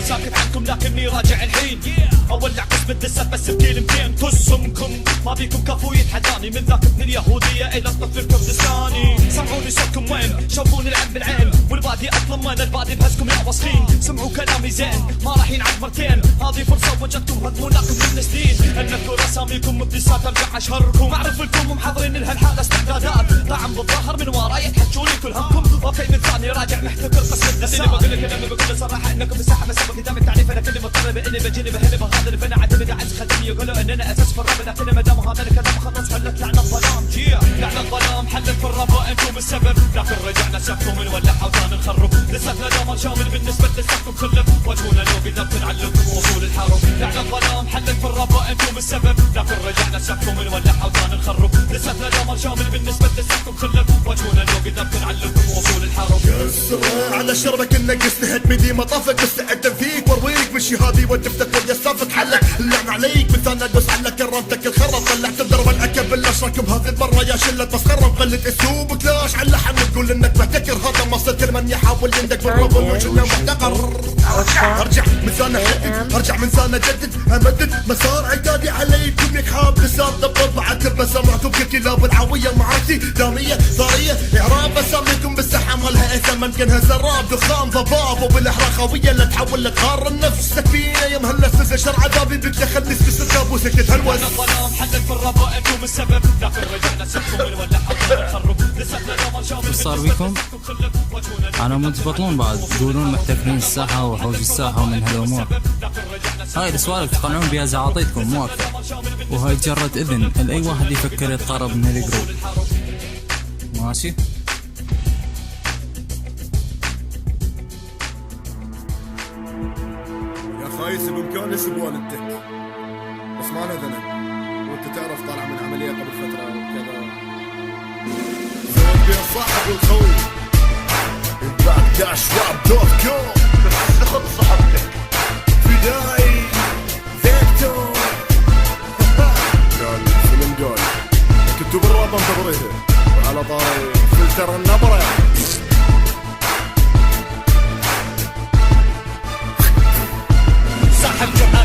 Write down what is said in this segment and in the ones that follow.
ساكت عنكم لكني راجع الحين اولع قسم الدسات بس بكلمتين قسمكم ما بيكم كفو يتحداني من ذاك ابن اليهودية الى الطفل الكردستاني. سمعوني صوتكم وين شوفوني العين بالعين والبادي اطلم وين البادي بهزكم يا وسخين. سمعوا كلامي زين ما راح ينعاد مرتين هذه فرصة وجدتم هضموناكم من سنين. انكوا رساميكم مبدسات ارجع اشهركم اعرف لكم محضرين لهالحالة استعدادات طعم بالظهر من وراي تحجوني كل همكم. اوكي من ثاني راجع محتكر قسم الدسات اللي بقول لك انا بكل صراحة انكم مساحة مسافة قدام التعريف انا كل مضطر باني بجيني بهني بهذا فانا اعتمد عز خدمي يقولوا اننا اساس في الراب لكن ما دام هذا الكلام خلص حلت لعنة الظلام. لعنة الظلام حلت في الراب وانتم السبب لكن رجعنا سبكم نولع اوطان نخرب لساتنا دمر شامل بالنسبة لساتكم خلف وجهونا لو بذنب نعلمكم وصول الحرب. لعنة الظلام حلت في الراب وانتم السبب لكن رجعنا سبكم نولع اوطان نخرب لساتنا دمر شامل بالنسبة لساتكم خلف وجهونا لو بذنب نعلمكم وصول الحرب. كسر على شربك انك استهد بدي مطافك مستعد فيك وارويك مشي هذه ودفتك ويسافك حلك اللعن عليك مثال ادوس على كرامتك الخرب طلعت الدرب الاكب الاشرك بهذه المره يا شله بس خرب قلت اسلوبك لاش على لحن تقول انك محتكر هذا مصدر كل من يحاول يندك بالريفولوشن محتقر. ارجع من ثاني اجدد ارجع من ثاني اجدد امدد مسار عتادي عليكم لك حاب لسان ضبط بعد بس سمعتوا كلاب العويه معاكسي داميه ضاريه اعراب اساميكم بالساحه مالها اسم ممكن هالزراب دخان ضباب وبالاحراق خويه لا تحول لتغار النفس سكينه يا مهلس شر عذابي بك تخلي سكس كابوسك تتهلوس. انا الظلام حلت في الراب وانتم السبب لكن رجعنا سبكم ونولع نخرب لساتنا دمر شامل ايش صار بكم؟ انا متبطلون بعد تقولون محتكرين الساحه وحوش الساحه ومن هالامور هاي السوالف تقنعون بها زعاطيتكم مو اكثر وهاي جرة اذن لاي واحد يفكر يتقرب من الجروب ماشي. خايس بامكاني اسب والدتك بس ما لها ذنب وانت تعرف طالع من عمليه قبل فتره وكذا. زود بين الصاحب والخوي Back-Rap.com بس خذ صاحبتك فداي فيكتور قال فيلم قال كتب الراب انتظريه وعلى طاري فلتر النبره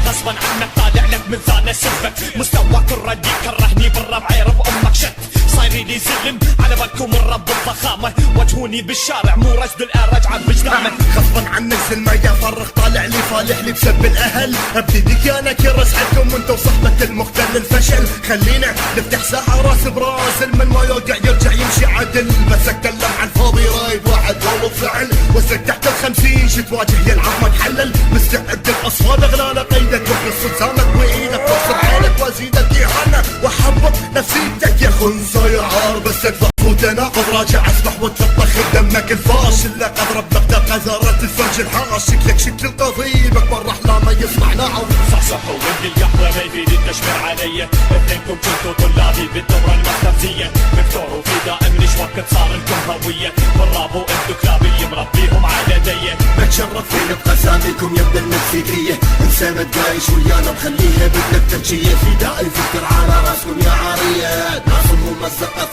غصبا عنك طالع لك من ثاني سبك مستواك الردي كرهني بالراب عيرب امك شت صايرين يسلم على بالكم الرب بالضخامه وجهوني بالشارع مو رجل الارج عم بجدامه غصبا عنك زلمه يا فرخ طالع لي فالح لي بسب الاهل ابتديك انا كرس حدكم وانت وصحبك المختل الفشل خلينا نفتح ساحه راس براس من ما يوقع يرجع يمشي عدل بس اتكلم عن فاضي رايد واحد والله فعل وسك تحت ال50 شو تواجه يلعب ما تحلل مستعد الاصفاد اغلال قيدك وقص لسانك وايدك واكسر عينك وازيدك اهانه واحبط نفسيتك يا خنصه يا عار بس اكفى وتناقض راجع اسبح وتلطخ دمك الفاشل لك اضرب مقدر قذاره الفرج الحاش شكلك شكل القضيب اكبر رحله يسمع نعم صحصحوا ودي القهوه ما يفيد التشمير علي اثنينكم كنتوا طلابي بالدوره المركزيه مفتوح وفي دائم ليش وقت صار لكم هويه بالراب وانتوا كلاب اللي مربيهم على يدي بتشرف فينا بقساميكم يا ابن المكسيكيه انسان دايش ويانا مخليها بدنا الترجيه في داعي فكر على راسكم يا عاريه ناس ممزقه